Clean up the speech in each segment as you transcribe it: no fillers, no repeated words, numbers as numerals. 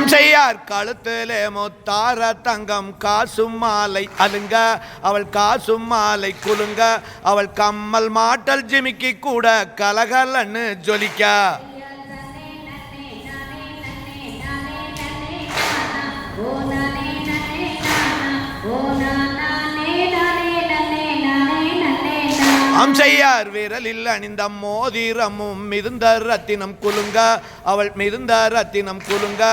அம்சையார் கழுத்திலே முத்தார தங்கம் காசும் மாலை அலுங்க அவள் காசும் மாலை குலுங்க அவள் கம்மல் மாட்டல் ஜிமிக்கி கூட கலகலன்னு ஜொலிக்க அம்சையார் விரலில் அணிந்த மோதிரமும் மிகுந்த ரத்தினம் குலுங்க அவள் மிகுந்த ரத்தினம் குலுங்க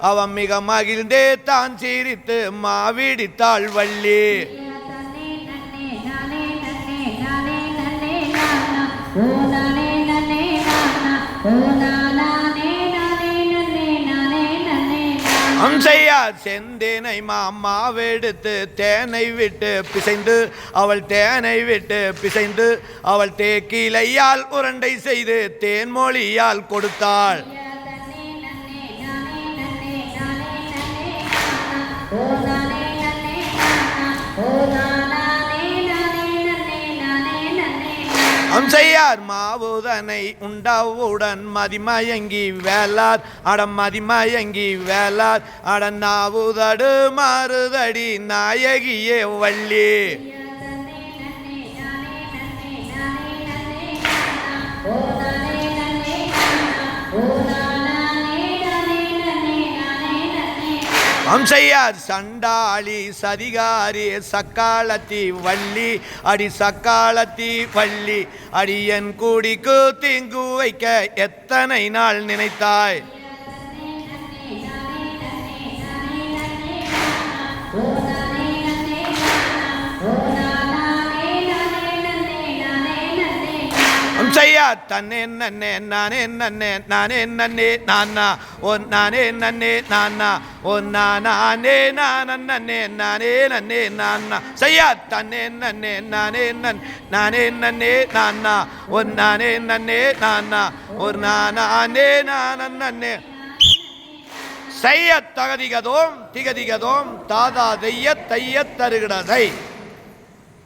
அவன் மிக மகிழ்ந்தே தான் சிரித்து மாவிடித்தாள் வள்ளி அம்சையார் செந்தேனை மாமாவெடுத்து தேனை விட்டு பிசைந்து அவள் தேனை விட்டு பிசைந்து அவள் தேக்கிலையால் உருண்டை செய்து தேன்மொழியால் கொடுத்தாள் அம்சையார் மாவுதனை உண்டாவுடன் மதிமயங்கி வேளார் அடம் மதிமயங்கி வேளார் அடன் நாவுதடு மாறுதடி நாயகியே வள்ளி அம்சையார் சண்டாளி சதிகாரி சக்காலத்தி வள்ளி அடி சக்காலத்தி வள்ளி அடியன் கூடிக்கு தீங்கு வைக்க எத்தனை நாள் நினைத்தாய் அம்சையார் தன்னே நன்னே நானே நன்னே நானே நன்னே நானா ஓ நானே நன்னே நானா ஓ நானே நானே நானே நன்னே நானா சையார் தன்னே நன்னே நானே நானே நன்னே நானா ஓ நானே நன்னே நானா ஓ நானே நன்னே செய்ய தகதிகதோம் திகதிகதோம் தாதா தெய்ய தைய தருகிறதை